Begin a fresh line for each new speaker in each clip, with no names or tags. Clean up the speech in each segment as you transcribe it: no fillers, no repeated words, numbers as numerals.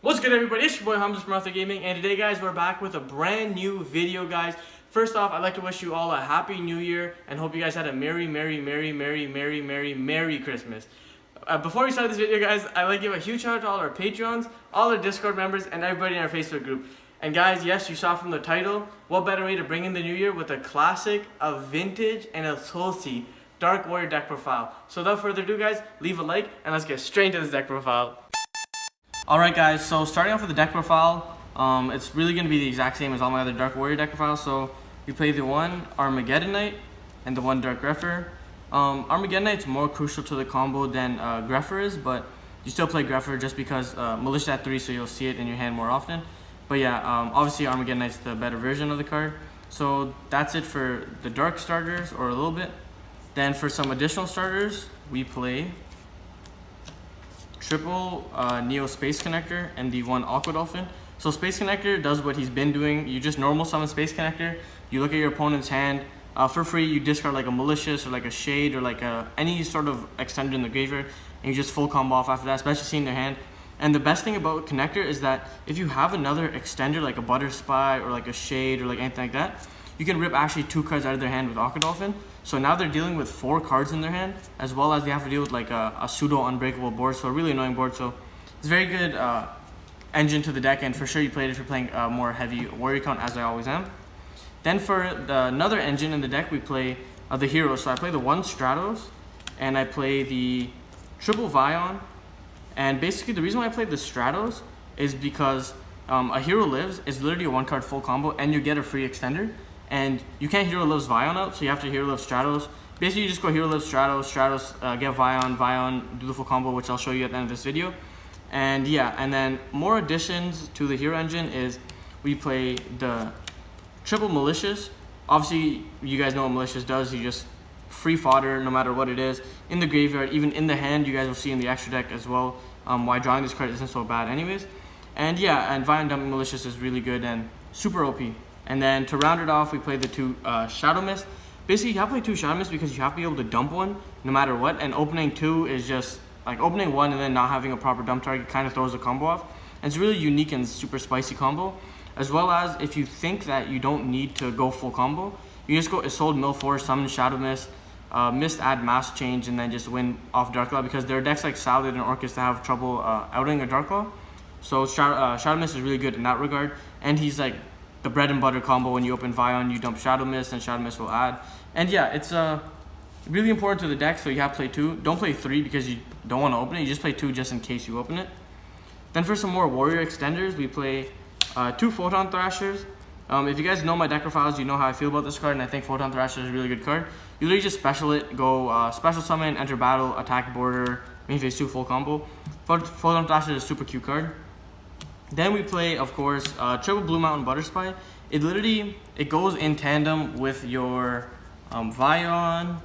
What's good, everybody? It's your boy Hamza from Ather Gaming, and today, guys, we're back with a brand new video, guys. First off, I'd like to wish you all a happy new year and hope you guys had a merry Christmas. Before we start this video, guys, I'd like to give a huge shout out to all our Patreons, all our Discord members, and everybody in our Facebook group. And guys, yes, you saw from the title, what better way to bring in the new year with a classic, a vintage, and a Tulsi Dark Warrior deck profile. So without further ado, guys, leave a like and let's get straight into this deck profile. Alright, guys, so starting off with the deck profile, it's really going to be the exact same as all my other Dark Warrior deck profiles. So you play the one Armageddon Knight and the one Dark Grepher. Armageddon Knight's more crucial to the combo than Grepher is, but you still play Grepher just because Militia at 3, so you'll see it in your hand more often. But yeah, obviously Armageddon Knight's the better version of the card. So that's it for the Dark starters, or a little bit. Then for some additional starters, we play triple Neo Space Connector and the one Aqua Dolphin. So Space Connector does what he's been doing. You just normal summon Space Connector. You look at your opponent's hand. For free, you discard like a Malicious or like a Shade or like any sort of extender in the graveyard, and you just full combo off after that, especially seeing their hand. And the best thing about Connector is that if you have another extender like a Butter Spy or like a Shade or like anything like that, you can rip actually 2 cards out of their hand with Aqua Dolphin. So now they're dealing with 4 cards in their hand, as well as they have to deal with like a pseudo unbreakable board, so a really annoying board. So it's a very good engine to the deck, and for sure you play it if you're playing more heavy warrior count, as I always am. Then for another engine in the deck, we play the heroes. So I play the one Stratos, and I play the triple Vion. And basically the reason why I played the Stratos is because a hero lives is literally a 1-card full combo, and you get a free extender. And you can't Hero Lives Vion out, so you have to Hero Lives Stratos. Basically, you just go Hero Lives Stratos, get Vion, do the full combo, which I'll show you at the end of this video. And yeah, and then more additions to the hero engine is we play the triple Malicious. Obviously, you guys know what Malicious does. You just free fodder no matter what it is. In the graveyard, even in the hand, you guys will see in the extra deck as well why drawing this card isn't so bad anyways. And yeah, and Vion dumping Malicious is really good and super OP. And then to round it off, we play the 2 Shadow Mist. Basically, you have to play 2 Shadow Mist because you have to be able to dump one no matter what. And opening 2 is just like opening 1 and then not having a proper dump target kind of throws the combo off. And it's a really unique and super spicy combo. As well as if you think that you don't need to go full combo, you just go Isolde, Mill Force, summon Shadow Mist, Mist add Mass Change, and then just win off Dark Claw, because there are decks like Salad and Orcus that have trouble outing a Dark Claw. So Shadow Mist is really good in that regard. And he's like the bread and butter combo. When you open Vion, you dump Shadow Mist, and Shadow Mist will add. And yeah, it's really important to the deck, so you have to play 2. Don't play 3 because you don't want to open it. You just play 2 just in case you open it. Then for some more warrior extenders, we play 2 Photon Thrashers. If you guys know my deck profiles, you know how I feel about this card, and I think Photon Thrasher is a really good card. You literally just special it, go special summon, enter battle, attack border, main phase 2 full combo. Photon Thrasher is a super cute card. Then we play, of course, triple Blue Mountain Butter Spy. It goes in tandem with your Vion,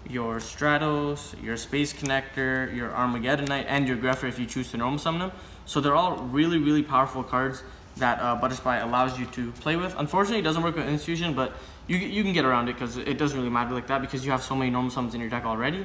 your Stratos, your Space Connector, your Armageddon Knight, and your Grepher if you choose to normal summon them. So they're all really, really powerful cards that Butter Spy allows you to play with. Unfortunately, it doesn't work with Institution, but you can get around it because it doesn't really matter like that because you have so many normal summons in your deck already.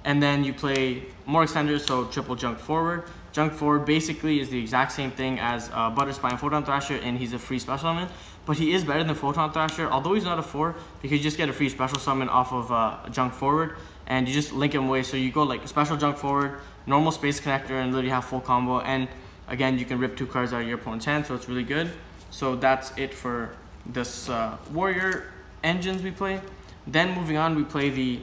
And then you play more extenders, so triple Junk Forward. Junk Forward basically is the exact same thing as Butter Spy and Photon Thrasher, and he's a free special summon. But he is better than Photon Thrasher, although he's not a 4, because you just get a free special summon off of Junk Forward, and you just link him away. So you go like special Junk Forward, normal Space Connector, and literally have full combo. And again, you can rip 2 cards out of your opponent's hand, so it's really good. So that's it for this warrior engines we play. Then moving on, we play the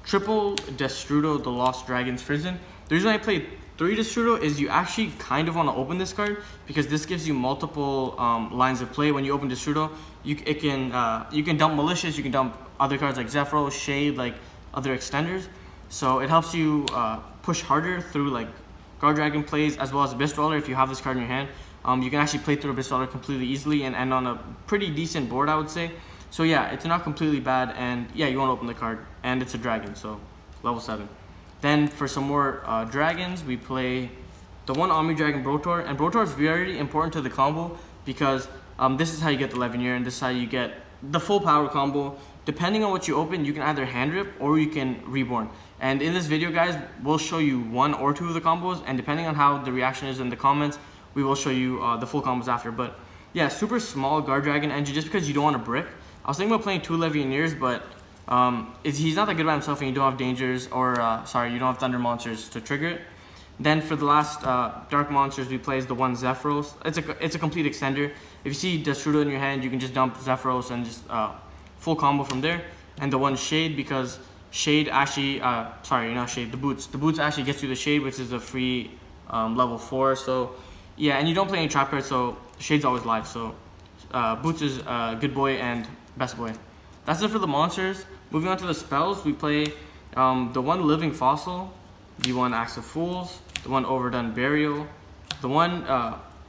triple Destrudo, the Lost Dragon's Prison. The reason I played 3 Destrudo is you actually kind of want to open this card because this gives you multiple lines of play. When you open Destrudo, you can dump Malicious, you can dump other cards like Zephyro, Shade, like other extenders. So it helps you push harder through like Guardragon plays, as well as Abyss Dweller. If you have this card in your hand, you can actually play through Abyss Dweller completely easily and end on a pretty decent board, I would say. So yeah, it's not completely bad, and yeah, you want to open the card, and it's a dragon, so level 7. Then for some more dragons, we play the one Omni Dragon Brotor, and Brotor is very important to the combo because this is how you get the Levineer, and this is how you get the full power combo. Depending on what you open, you can either hand rip or you can reborn. And in this video, guys, we'll show you 1 or 2 of the combos, and depending on how the reaction is in the comments, we will show you the full combos after. But yeah, super small Guardragon engine just because you don't want a brick. I was thinking about playing 2 Levianeers, but he's not that good by himself, and you don't have dangers, or sorry, you don't have thunder monsters to trigger it. Then for the last dark monsters we play is the one Zephyros. It's a complete extender. If you see Destrudo in your hand, you can just dump Zephyros and just full combo from there. And the one Shade, because Shade actually, sorry, not Shade, the Boots. The Boots actually gets you the Shade, which is a free level 4. So yeah, and you don't play any trap cards, so Shade's always live. So Boots is good boy and best boy. That's it for the monsters. Moving on to the spells, we play the one Living Fossil, the one Axe of Fools, the one Overdone Burial, the one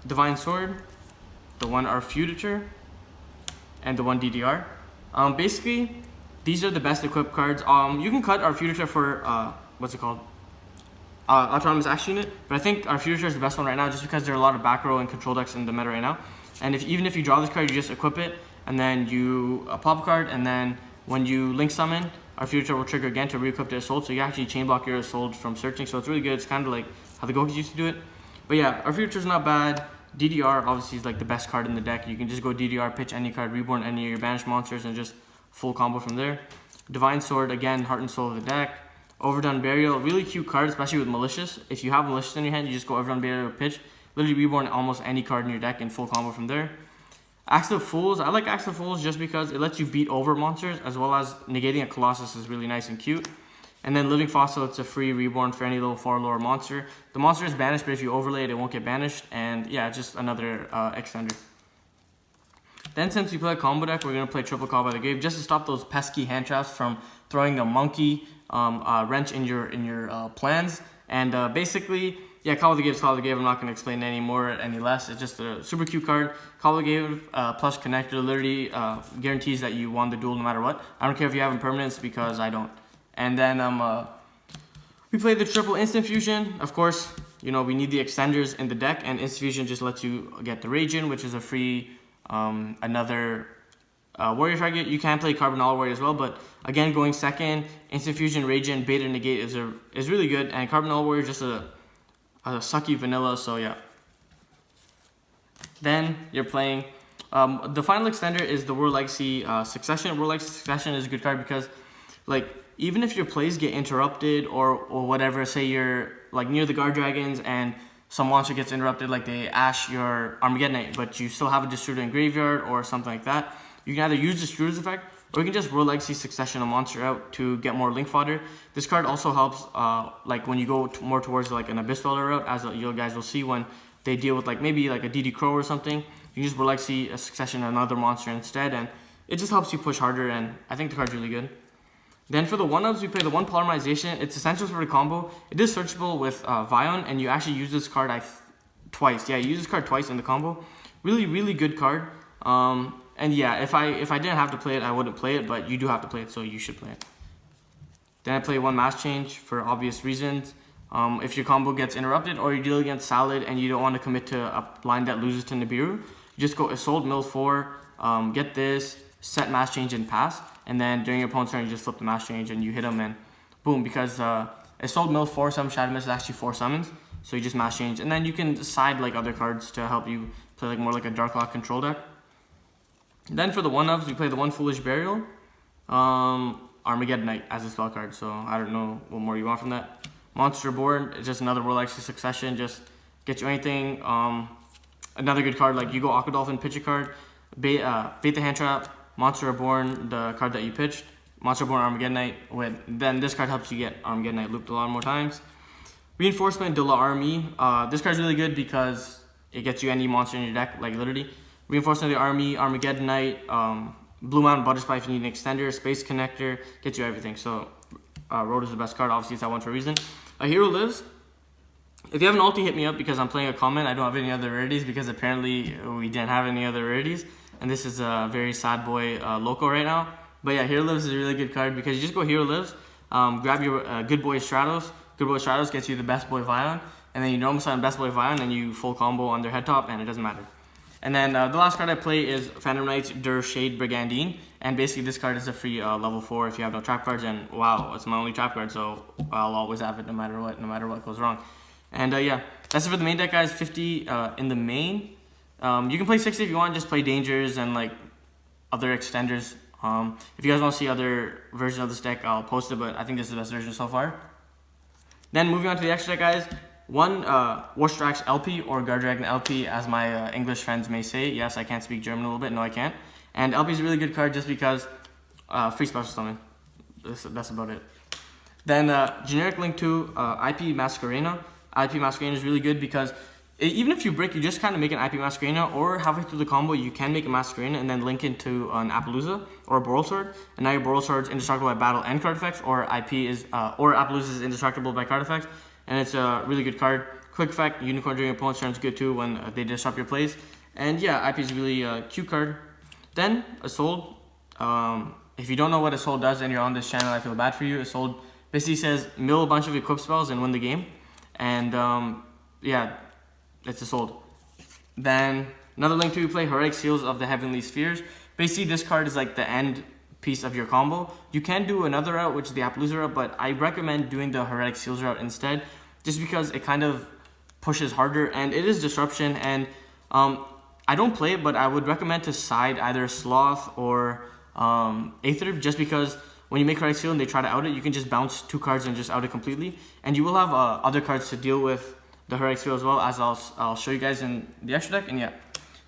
Divine Sword, the one Arfuditor, and the one DDR. Basically, these are the best equipped cards. You can cut Arfuditor for, what's it called? Autonomous Action Unit, but I think Arfuditor is the best one right now just because there are a lot of back row and control decks in the meta right now. And even if you draw this card, you just equip it, and then you pop a card, and then when you link summon, Arfuditor will trigger again to re-equip the Assault, so you actually chain block your Assault from searching, so it's really good. It's kind of like how the Gokis used to do it. But yeah, Arfuditor's not bad. DDR obviously is like the best card in the deck. You can just go DDR, pitch any card, reborn any of your banished monsters, and just full combo from there. Divine Sword, again, heart and soul of the deck. Overdone Burial, really cute card, especially with Malicious. If you have Malicious in your hand, you just go Overdone Burial, pitch, literally reborn almost any card in your deck and full combo from there. Axe of Fools, I like Axe of Fools just because it lets you beat over monsters, as well as negating a Colossus is really nice and cute. And then Living Fossil, it's a free reborn for any level 4 lower monster. The monster is banished, but if you overlay it, it won't get banished. And yeah, just another extender. Then since we play a combo deck, we're going to play Triple Call by the Grave just to stop those pesky hand traps from throwing a monkey wrench in your plans. And basically, yeah, Call of the Grave is Call of the Grave. I'm not going to explain any more, any less. It's just a super cute card. Call of the Grave plus Connector literally guarantees that you won the duel no matter what. I don't care if you have impermanence because I don't. And then we play the triple Instant Fusion. Of course, you know, we need the extenders in the deck, and Instant Fusion just lets you get the Raging, which is a free another warrior target. You can play Carbonal Warrior as well, but again, going second, Instant Fusion, Raging, Beta Negate is really good, and Carbonal Warrior is just a sucky vanilla, so yeah. Then you're playing, the final extender is the World Legacy Succession. World Legacy Succession is a good card because, like, even if your plays get interrupted or whatever, say you're like near the Guardragons and some monster gets interrupted, like they ash your Armageddonite, but you still have a Destruder in graveyard or something like that, you can either use Destruder's effect, or you can just World Legacy Succession a monster out to get more link fodder. This card also helps like when you go more towards like an Abyss Dweller route, as you guys will see when they deal with like maybe like a DD Crow or something. You can just World Legacy Succession another monster instead, and it just helps you push harder, and I think the card's really good. Then for the 1-ups, we play the one Polymerization. It's essential for the combo. It is searchable with Vion, and you actually use this card twice. Yeah, you use this card twice in the combo. Really, really good card. And yeah, if I didn't have to play it, I wouldn't play it, but you do have to play it, so you should play it. Then I play one Mass Change for obvious reasons. If your combo gets interrupted or you deal against Salad and you don't want to commit to a line that loses to Nibiru, you just go Assault, Mill 4, get this, set Mass Change and pass, and then during your opponent's turn, you just flip the Mass Change and you hit them and boom, because Assault, Mill 4, Summon Shadow Mist is actually 4 summons, so you just Mass Change, and then you can side like other cards to help you play like more like a Dark Lock control deck. Then for the 1-ups, we play the one Foolish Burial, Armageddonite as a spell card, so I don't know what more you want from that. Monster Board is just another World Legacy Succession, just get you anything. Another good card, like you go Aqua Dolphin, pitch a card, bait the hand trap, Monster Reborn, the card that you pitched, Monster Reborn Armageddonite, then this card helps you get Armageddonite looped a lot more times. Reinforcement de la Armée, this card's really good because it gets you any monster in your deck, like literally. Reinforcement of the Army, Armageddonite, Blue Mountain Butterfly if you need an extender, Space Connector, gets you everything. So Road is the best card, obviously it's that one for a reason. Hero Lives. If you have an ulti, hit me up because I'm playing a comment. I don't have any other rarities because apparently we didn't have any other rarities. And this is a very sad boy loco right now. But yeah, Hero Lives is a really good card because you just go Hero Lives, grab your Good Boy Stratos. Good Boy Stratos gets you the Best Boy Vion. And then you normal summon Best Boy Vion and you full combo on their head top and it doesn't matter. And then the last card I play is Phantom Knights Der Shade Brigandine. And basically this card is a free level 4 if you have no trap cards. And wow, it's my only trap card, so I'll always have it no matter what goes wrong. And yeah, That's it for the main deck, guys. 50 in the main. You can play 60 if you want. Just play dangers and like other extenders. If you guys want to see other versions of this deck, I'll post it. But I think this is the best version so far. Then moving on to the extra deck, guys. One Guardragon LP or Guardragon LP, as my English friends may say. Yes, I can't speak German a little bit. No, I can't. And LP is a really good card just because free special summon. That's about it. Then generic link to IP Masquerena. IP Masquerena is really good because even if you brick, you just kind of make an IP Masquerena, or halfway through the combo, you can make a Masquerena and then link into an Appaloosa or a Boral Sword. And now your Boral Sword is indestructible by battle and card effects, or or Appaloosa is indestructible by card effects. And it's a really good card. Quick effect, Unicorn during your opponent's turn is good too when they disrupt your plays. And yeah, IP is a really cute card. Then Isolde. If you don't know what Isolde does and you're on this channel, I feel bad for you. Isolde basically says mill a bunch of equip spells and win the game. And yeah, it's Isolde. Then another link to play Heretic Seals of the Heavenly Spheres. Basically, this card is like the end piece of your combo. You can do another route, which is the Appaloosa route, but I recommend doing the Heretic Seals route instead, just because it kind of pushes harder and it is disruption. And I don't play it, but I would recommend to side either Sloth or Ather, just because when you make Heretic Seal and they try to out it, you can just bounce 2 cards and just out it completely. And you will have other cards to deal with the Heretic Seal as well, as I'll show you guys in the extra deck. And yeah,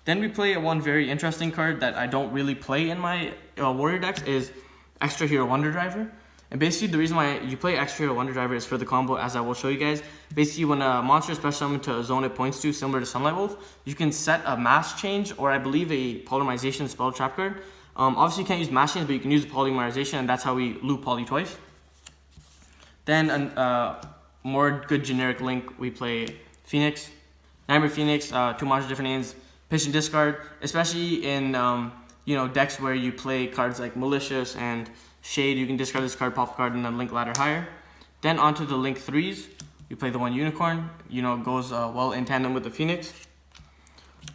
then we play one very interesting card that I don't really play in my warrior decks is Extra Hero Wonder Driver. And basically the reason why you play Extra Hero Wonder Driver is for the combo, as I will show you guys. Basically when a monster is special summoned to a zone it points to, similar to Sunlight Wolf, you can set a mass change or I believe a polymerization spell trap card. Obviously you can't use mass change, but you can use polymerization, and that's how we loop poly twice. Then more good generic link, we play Phoenix. Nightmare Phoenix, 2 monsters, different names, pitch and discard, especially in decks where you play cards like Malicious and Shade. You can discard this card, pop a card, and then link ladder higher. Then onto the link 3s, we play the one Unicorn. Goes well in tandem with the Phoenix.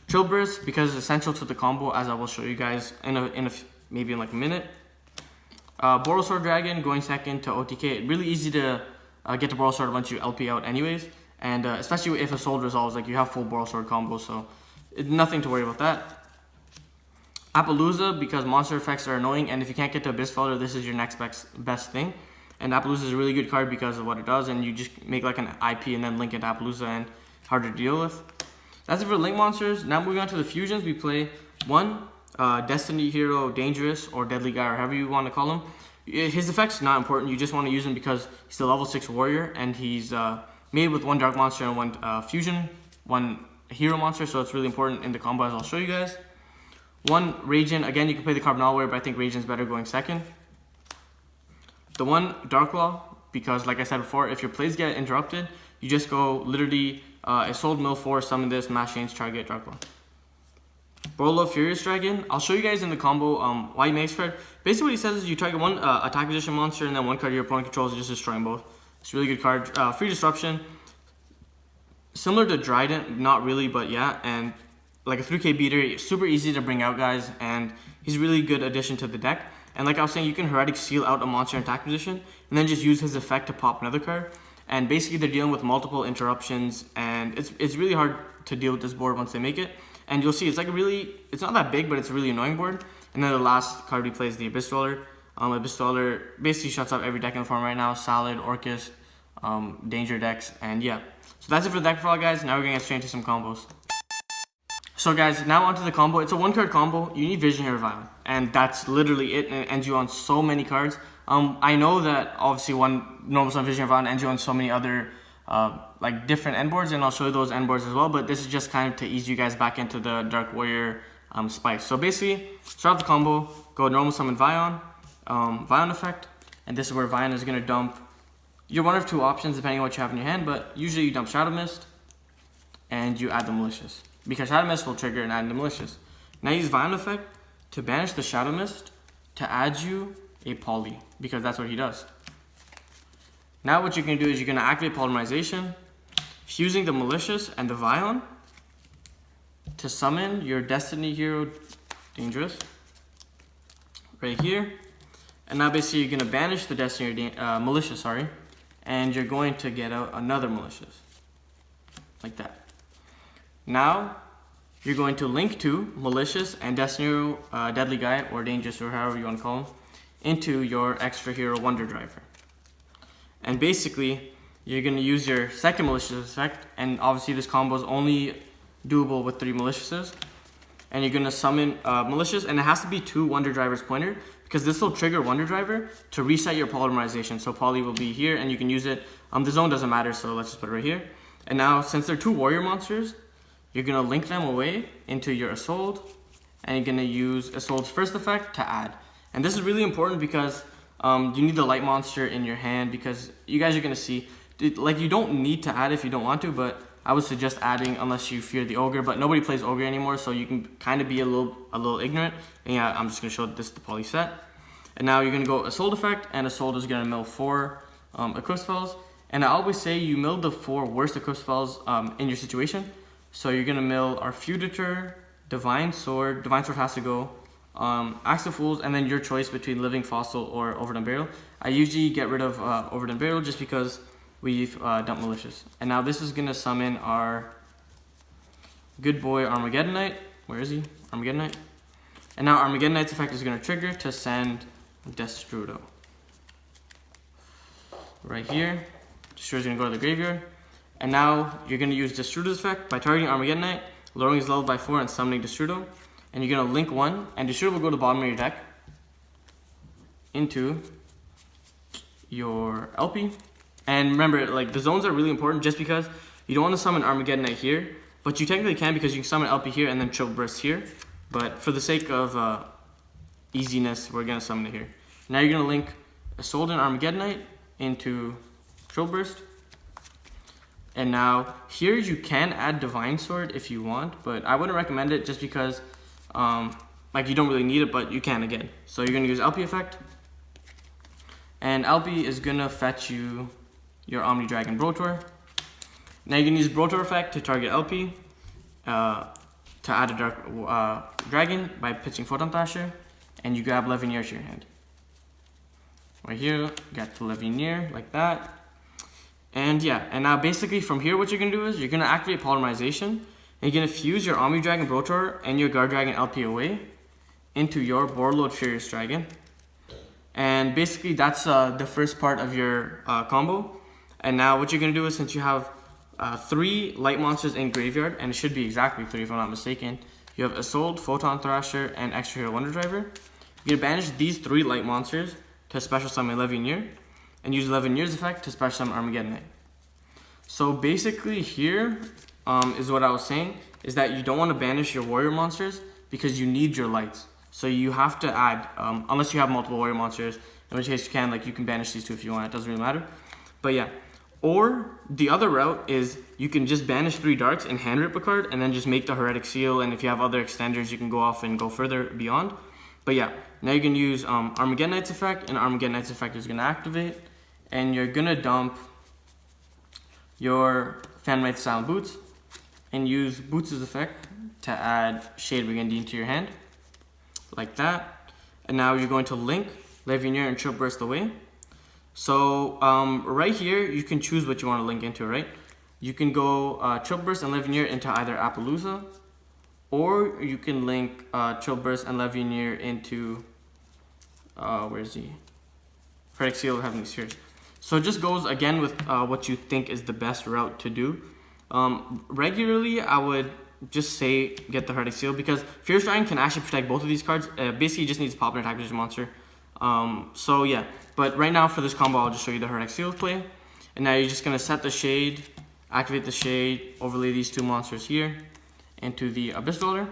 Trill Burst, because it's essential to the combo, as I will show you guys maybe in like a minute. Boral Sword Dragon going second to OTK. Really easy to get the Boral Sword once you LP out anyways. And especially if a Soul resolves, like you have full Boral Sword combo, so nothing to worry about that. Appaloosa, because monster effects are annoying, and if you can't get to Abyss Felder, this is your next best thing. And Appaloosa is a really good card because of what it does, and you just make like an IP and then link it to Appaloosa, and harder to deal with. That's it for link monsters. Now moving on to the fusions, we play one Destiny Hero Dangerous or Deadly Guy, or however you want to call him. His effect's not important, you just want to use him because he's the level 6 warrior, and he's made with 1 dark monster and 1 fusion, 1 hero monster, so it's really important in the combo, as I'll show you guys. 1 Ragin, again you can play the Carbonal Warrior, but I think Rajin's better going second. The 1 Darklaw, because like I said before, if your plays get interrupted, you just go literally Isolde mill 4, summon this, mass change, try to get Darklaw. Bolo Furious Dragon, I'll show you guys in the combo why he makes card. Basically what he says is you target 1 attack position monster and then 1 card your opponent controls, just destroying both. It's a really good card. Free disruption. Similar to Dryden, not really, but yeah. And like a 3k beater, super easy to bring out, guys. And he's a really good addition to the deck. And like I was saying, you can Heretic Seal out a monster in attack position and then just use his effect to pop another card. And basically they're dealing with multiple interruptions, and it's really hard to deal with this board once they make it. And you'll see it's like it's not that big, but it's a really annoying board. And then the last card we play is the Abyss Dweller. Abyss Dweller basically shuts up every deck in the form right now. Salad, Orcus, Danger decks, and yeah. So that's it for the deck for all, guys. Now we're gonna get straight into some combos. So guys, now onto the combo. It's a 1-card combo. You need Vision Vial, and that's literally it, and it ends you on so many cards. I know that obviously one normal summon Vision Vial ends you on so many other like different end boards, and I'll show you those end boards as well, but this is just kind of to ease you guys back into the Dark Warrior spice. So basically, start off the combo, go normal summon Vion, Vion effect, and this is where Vion is going to dump your 1 of 2 options depending on what you have in your hand, but usually you dump Shadow Mist and you add the Malicious, because Shadow Mist will trigger and add the Malicious. Now use Vion effect to banish the Shadow Mist to add you a Poly, because that's what he does. Now what you're going to do is you're going to activate Polymerization, fusing the Malicious and the Vion to summon your Destiny Hero Dangerous right here. And now basically you're going to banish the Destiny Malicious, and you're going to get out another Malicious. like that. Now, you're going to link to Malicious and Destiny Deadly Guy, or Dangerous, or however you want to call him, into your Extra Hero Wonder Driver. And basically, you're going to use your second Malicious effect, and obviously this combo is only doable with 3 Maliciouses. And you're going to summon Malicious, and it has to be 2 Wonder Drivers pointer, because this will trigger Wonder Driver to reset your polymerization. So poly will be here, and you can use it. The zone doesn't matter, so let's just put it right here. And now, since they're 2 warrior monsters, you're going to link them away into your Assault, and you're going to use Assault's first effect to add. And this is really important because you need the light monster in your hand, because you guys are going to see, like, you don't need to add if you don't want to, but I would suggest adding unless you fear the ogre, but nobody plays ogre anymore, so you can kind of be a little ignorant. And yeah, I'm just going to show this the poly set. And now you're going to go Assault effect, and Assault is going to mill 4 equip spells. And I always say you mill the 4 worst equip spells in your situation. So you're going to mill our Feudator, Divine Sword has to go, Axe of Fools, and then your choice between Living Fossil or Overdone Burial. I usually get rid of Overdone Burial just because we've dumped Malicious. And now this is going to summon our good boy Armageddonite. Where is he? Armageddonite. And now Armageddonite's effect is going to trigger to send Destrudo. Right here. Destrudo's going to go to the graveyard. And now you're going to use Destrudo's effect by targeting Armageddonite, lowering his level by 4 and summoning Destrudo. And you're going to link 1, and Destrudo will go to the bottom of your deck into your LP. And remember, like, the zones are really important just because you don't want to summon Armageddonite here, but you technically can because you can summon LP here and then Triple Burst here. But for the sake of easiness, we're going to summon it here. Now you're going to link Assault and Armageddonite into Triple Burst. And now here you can add Divine Sword if you want, but I wouldn't recommend it just because like, you don't really need it, but you can again. So you're going to use LP effect, and LP is going to fetch you your Omni Dragon Brotor. Now you can use Brotor effect to target LP, to add a Dark Dragon by pitching Photon Thrasher, and you grab Levinier to your hand. Right here, you got the Levinier like that. And yeah, and now basically from here what you're going to do is you're going to activate Polymerization, and you're going to fuse your Omni Dragon Brotor and your Guardragon LP away into your Borreload Furious Dragon. And basically that's the first part of your combo. And now what you're going to do is, since you have 3 light monsters in graveyard, and it should be exactly 3 if I'm not mistaken, you have Assault, Photon Thrasher, and Extra Hero Wonder Driver. You're going to banish these 3 light monsters to special summon Levinier, and use Levinier's effect to special summon Armageddonite. So basically here is what I was saying, is that you don't want to banish your warrior monsters because you need your lights. So you have to add, unless you have multiple warrior monsters, in which case you can banish these 2 if you want, it doesn't really matter. But yeah, or the other route is you can just banish 3 darks and hand rip a card, and then just make the Heretic Seal, and if you have other extenders you can go off and go further beyond. But yeah, now you can use Armageddonite's effect, and Armageddonite's effect is going to activate, and you're going to dump your Phantomite Silent Boots, and use Boots' effect to add Shade Brigandine to your hand, like that. And now you're going to link Levinier and Triple Burst away. So right here, you can choose what you want to link into, right? You can go Triple Burst and Levinier into either Appaloosa, or you can link Triple Burst and Levinier into, where is he? Heretic Seal of Heavenly Spheres. So it just goes again with what you think is the best route to do. Regularly, I would just say get the Heretic Seal, because Fierce Dragon can actually protect both of these cards. Basically, just needs pop and attack with your monster. So yeah, but right now for this combo, I'll just show you the Heretic Seal play. And now you're just going to set the Shade, activate the Shade, overlay these 2 monsters here into the Abyss Dweller.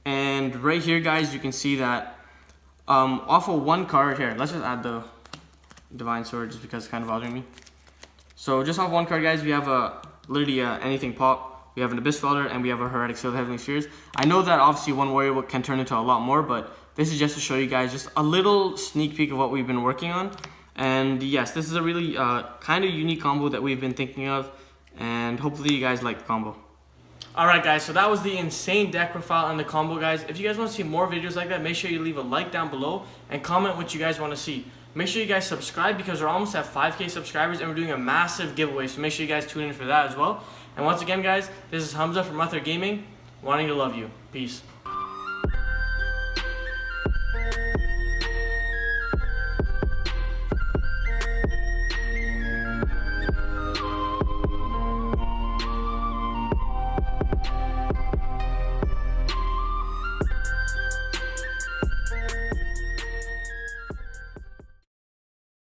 And right here, guys, you can see that off of 1 card here, let's just add the Divine Sword just because it's kind of bothering me. So just off 1 card, guys, we have literally anything pop. We have an Abyss Dweller, and we have a Heretic Seal of Heavenly Spheres. I know that obviously 1 warrior can turn into a lot more, but this is just to show you guys just a little sneak peek of what we've been working on. And yes, this is a really kind of unique combo that we've been thinking of, and hopefully you guys like the combo. Alright guys, so that was the insane deck profile and the combo, guys. If you guys want to see more videos like that, make sure you leave a like down below and comment what you guys want to see. Make sure you guys subscribe because we're almost at 5K subscribers and we're doing a massive giveaway, so make sure you guys tune in for that as well. And once again, guys, this is Hamza from Ather Gaming, wanting to love you. Peace.